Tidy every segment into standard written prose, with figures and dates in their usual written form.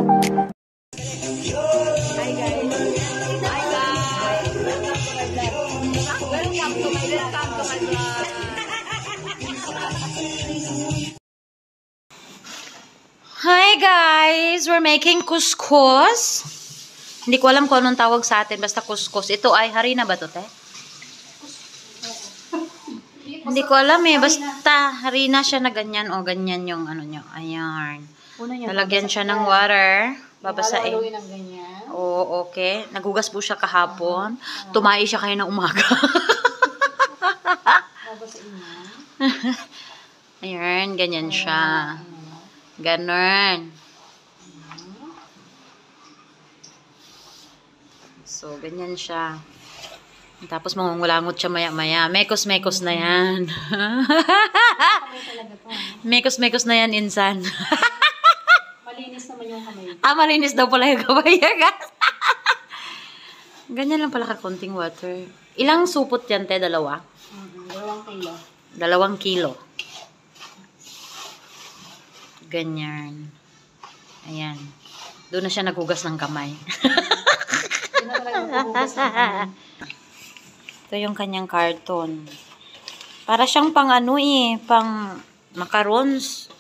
Hi guys! We're making couscous. Hindi ko alam kung anong tawag sa atin. Basta couscous. Ito ay harina ba to, te? Hindi ko alam eh. Basta harina siya na ganyan. O ganyan yung ano nyo. Ayan. Nalagyan siya ng water. Babasain. Oo, okay. Nagugas po siya kahapon. Tumai siya kayo ng umaga. Ayan, ganyan siya. Ganon. So, ganyan siya. Tapos mangungulangot siya maya-maya. Mekos-mekos na yan. Mekos-mekos na yan, insan. Malinis naman yung kamay. Malinis daw pala yung kamay. Ganyan lang pala kakunting water. Ilang supot yan, te? Dalawa? 2 kilo. 2 kilo. Ganyan. Ayan. Doon na siya nagugas ng kamay. Ito yung kanyang karton. Para siyang pang ano eh, pang macarons.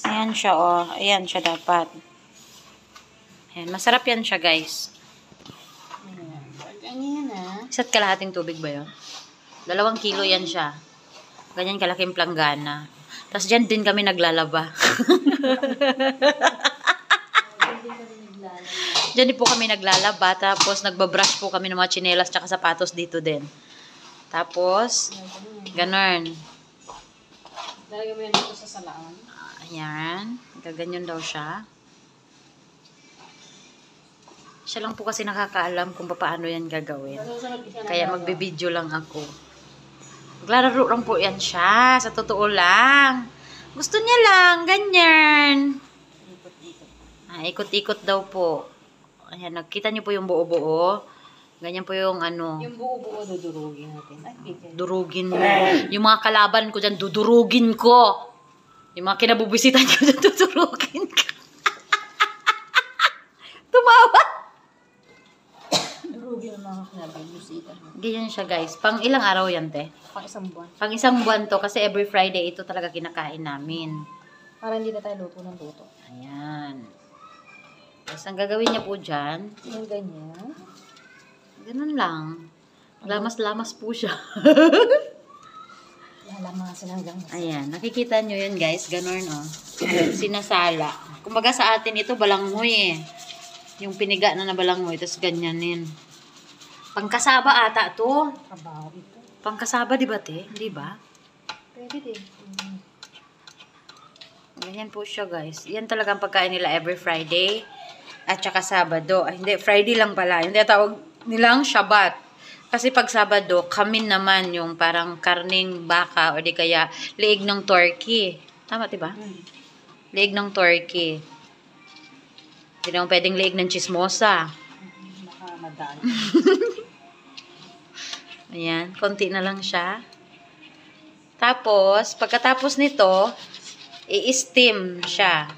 Ayan siya oh. Ayan siya dapat. Ayan. Masarap yan siya guys. Isa't kalahating tubig ba yun? 2 kilo yan siya. Ganyan kalaking planggana. Tapos dyan din kami naglalaba. Dyan po kami naglalaba. Tapos nagbabrush po kami ng mga tsinelas tsaka sapatos dito din. Tapos, ganon. Dalagyan mo yan dito sa salaan. Ayan. Gaganyan daw siya. Siya lang po kasi nakakaalam kung paano yan gagawin. Kaya magbibideo lang ako. Maglalaro lang po yan siya. Sa totoo lang. Gusto niya lang. Ganyan. Ikot-ikot daw po. Ayan. Nakita niyo po yung buo-buo. Ganyan po yung ano. Yung buo-buo dudurugin natin. Durugin mo. Yung mga kalaban ko dyan, dudurugin ko. Yung mga kinabubisitan ko dyan, dudurugin ko. Tumawa. Durugin ang mga kinabubisitan. Ganyan siya guys. Pang ilang araw yan, te? Pang 1 buwan. Pang 1 buwan to kasi every Friday ito talaga kinakain namin. Para hindi na tayo luto ng luto. Ayan. Tapos ang gagawin niya po dyan, yung ganyan. ganun lang. Lamas-lamas po siya. Lalamasin hanggang nasa. Ayan. Nakikita nyo yun guys. Ganun oh. Sinasala. Kumbaga sa atin ito balanghoy eh. Yung piniga na balanghoy. Tapos ganyanin. Pangkasaba ata to. Trabaho ito. Pangkasaba di ba te? Di ba? Pwede din. Ganyan po siya guys. Yan talaga ang pagkain nila every Friday. At saka Sabado. Hindi, Friday lang pala. Hindi tawag nilang Shabbat. Kasi pag Sabado, kamin naman yung parang karning baka o di kaya liig ng turkey. Tama diba? Liig ng turkey. Hindi naman pwedeng liig ng chismosa. Baka madaan. Ayan, konti na lang siya. Tapos, pagkatapos nito, i-steam siya.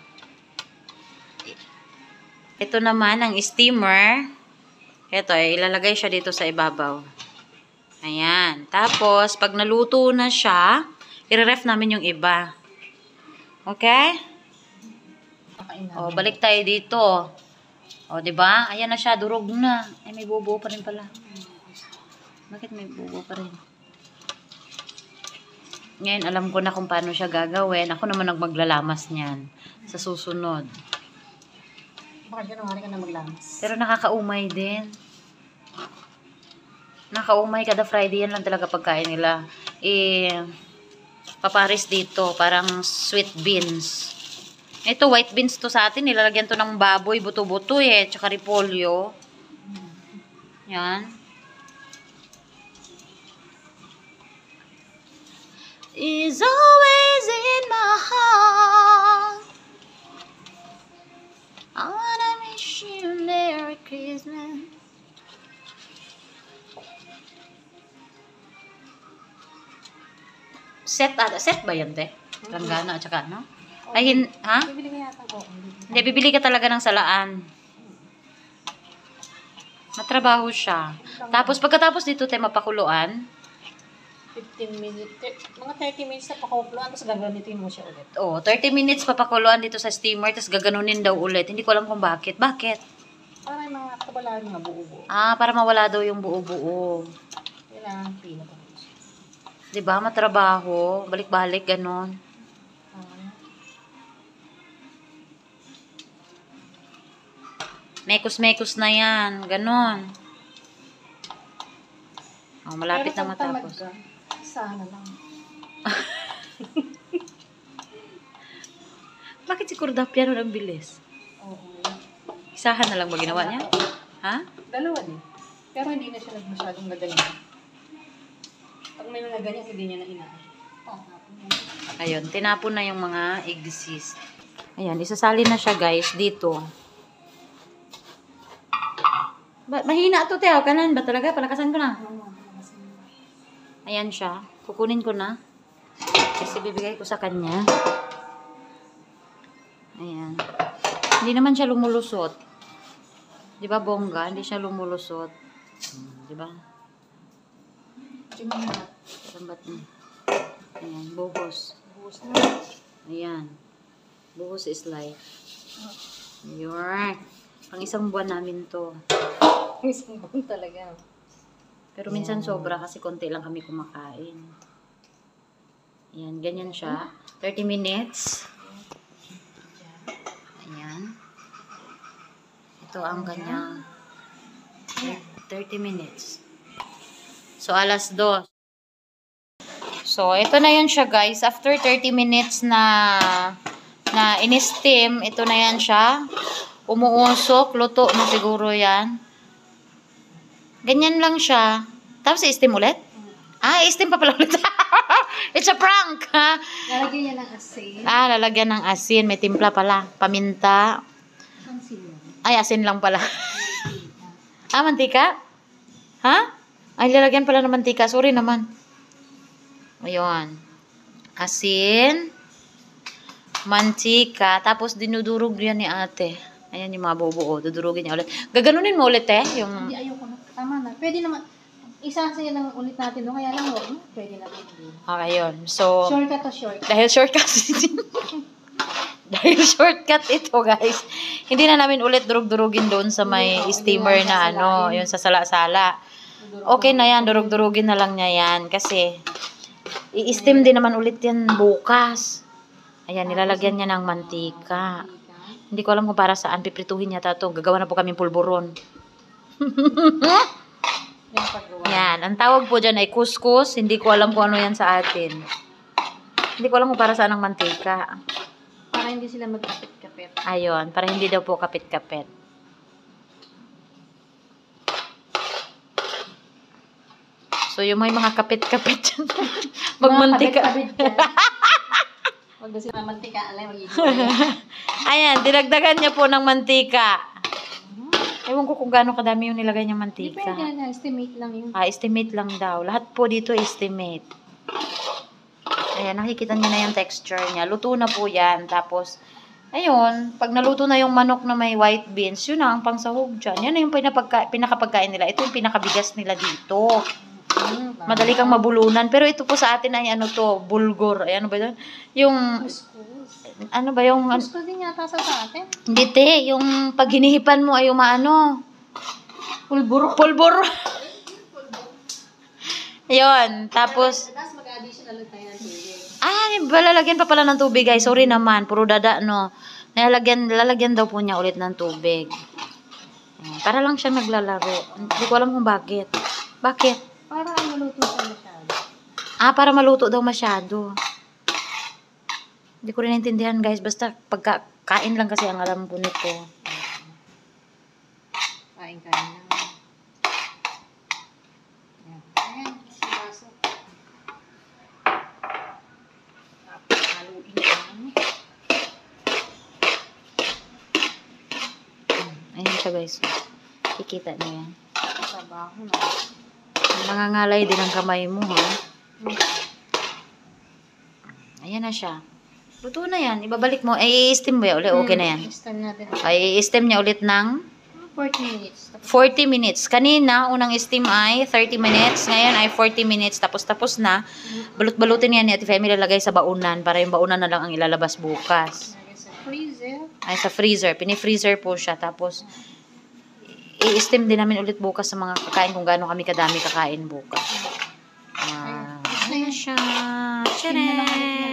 Ito naman ang steamer. Ito, ilalagay siya dito sa ibabaw. Ayan. Tapos, pag naluto na siya, i-ref namin yung iba. Okay? O, balik tayo dito. O, diba? Ayan na siya, durog na. Ay, may bubuo pa rin pala. Bakit may bubuo pa rin? Ngayon, alam ko na kung paano siya gagawin. Ako naman magmaglalamas niyan sa susunod. Bakit ka na maglamas? Pero nakakaumay din. Nakaumay kada Friday. Yan lang talaga pagkain nila. Paparis dito. Parang sweet beans. Ito, white beans to sa atin. Nilalagyan to ng baboy. Buto-buto eh. Tsaka repolyo. Yan. Is always in my heart. I wanna wish you Merry Christmas. Set ba yan, te? Langgana at saka, no? Ay, ha? Bibili ka yata ko. Hindi, bibili ka talaga ng salaan. Matrabaho siya. Tapos, pagkatapos dito tayo mapakuluan, 15 minutes. Mga 30 minutes na pakupluan, tapos gagamitin mo siya ulit. 30 minutes papakuluan dito sa steamer, tapos gaganunin daw ulit. Hindi ko alam kung bakit. Bakit? Para yung mga kabala, yung mga buo-buo. Para mawala daw yung buo-buo. Kailangan pino pa. Diba? Matrabaho. Balik-balik, ganon. Mekos-mekos na yan. Ganon. Malapit na matapos. Sana lang. Bakit si Kordapia ang bilis? Oo. Isahan na lang ba ginawa niya? Ha? Dalawa din. Pero hindi na siya masyadong gaganyan. Pag may mga ganyan, hindi niya na inaan. Ayun, tinapon na yung mga eggs. Ayan, isasali na siya guys dito. Mahina to, Teo. Kanan ba talaga? Palakasan ko na. Ayan siya. Kukunin ko na. Kasi bibigay ko sa kanya. Ayan. Hindi naman siya lumulusot. Di ba, bongga? Hindi siya lumulusot. Di ba? Sambat na. Ayan, buhos. Ayan. Buhos is life. Ayan. Pang isang buwan namin to. Isang buwan talaga. Pero minsan sobra kasi konti lang kami kumakain. Ayan, ganyan siya. 30 minutes. Ayan. Ito ang kanyang 30 minutes. So, alas 2. So, ito na yun siya guys. After 30 minutes na in-steam, ito na yan siya. Umuusok. Luto na siguro yan. Ganyan lang siya. Tapos, i-steam ulit? I-steam pa pala ulit. It's a prank, ha? Lalagyan niya ng asin. Lalagyan ng asin. May timpla pala. Paminta. Ay, asin lang pala. Mantika? Ha? Ay, lalagyan pala ng mantika. Sorry naman. Ayun. Asin. Mantika. Tapos, dinudurog yan ni ate. Ayan yung mga bubuo. Dudurugin niya ulit. Gaganunin mo ulit yung... Hindi, ayoko na. Tama na. Pwede naman. Isa-saya lang ulit natin. No? Kaya lang, pwede na rin. Ayun. So, Shortcut to shortcut. dahil shortcut. Dahil shortcut ito, guys. Hindi na namin ulit durug-durugin doon sa may steamer na yung sa sala-sala. Okay na yan. Durug-durugin na lang niya yan. Kasi, i-steam din naman ulit yan bukas. Ayan, nilalagyan niya ng mantika. Hindi ko alam kung para saan piprituhin niya ito. Gagawa na po kami pulburon. Yan. Ang tawag po dyan ay couscous. Hindi ko alam kung ano yan sa atin. Hindi ko alam kung para saan ang mantika. Para hindi sila magkapit-kapit. Ayun. Para hindi daw po kapit-kapit. So, yung may mga kapit-kapit dyan. Magmantika. Huwag na sila mantika. Alay, Ayan. Dinagdagan niya po ng mantika. Ewan ko kung gaano kadami yung nilagay niya mantika. Depende na. Estimate lang yun. Estimate lang daw. Lahat po dito estimate. Ayan, nakikita niyo na yung texture niya. Luto na po yan. Tapos, ayun, pag naluto na yung manok na may white beans, yun na ang pangsahog dyan. Yan na yung pinakapagkain nila. Ito yung pinakabigas nila dito. Madali kang mabulunan. Pero ito po sa atin ay ano to, bulgur. Ay, ano ba yun? Yung, ano ba yung... Couscous din yata sa atin. Hindi te, yung pag hinihipan mo ay umaano. Pulburo. Pulburo. Yun, tapos... Tapos mag-additional lang tayo ng tubig. Lalagyan pa pala ng tubig guys. Sorry naman, puro dada no. Lalagyan daw po niya ulit ng tubig. Para lang siya naglalaro. Hindi ko alam kung bakit. Bakit? Para maluto siya masyado. Para maluto daw masyado. Hindi ko rin naintindihan guys. Basta pagkain lang kasi ang alam ko nito. Kain lang. Ayan, sibaso. Tapos haluin lang. Ayan siya guys. Kikita niyo yan. Trabaho na. Nangangalay din ang kamay mo ha. Ayan na siya. Luto na yan. Ibabalik mo. Ay, i-steam mo yan. Uli, okay na yan. Next time natin. Ay, i-steam niya ulit ng 40 minutes. Tapos 40 minutes. Kanina, unang steam ay 30 minutes. Ngayon ay 40 minutes. Tapos na. Balut-balutin yan ni Ate Femi. Ilalagay sa baunan para yung baunan na lang ang ilalabas bukas. lagay sa freezer. Ay, sa freezer. Pini-freezer po siya. Tapos, i-steam din namin ulit bukas sa mga kakain kung gaano kami kadami kakain bukas. Ayan siya. Steam na lang ulit Tcharam!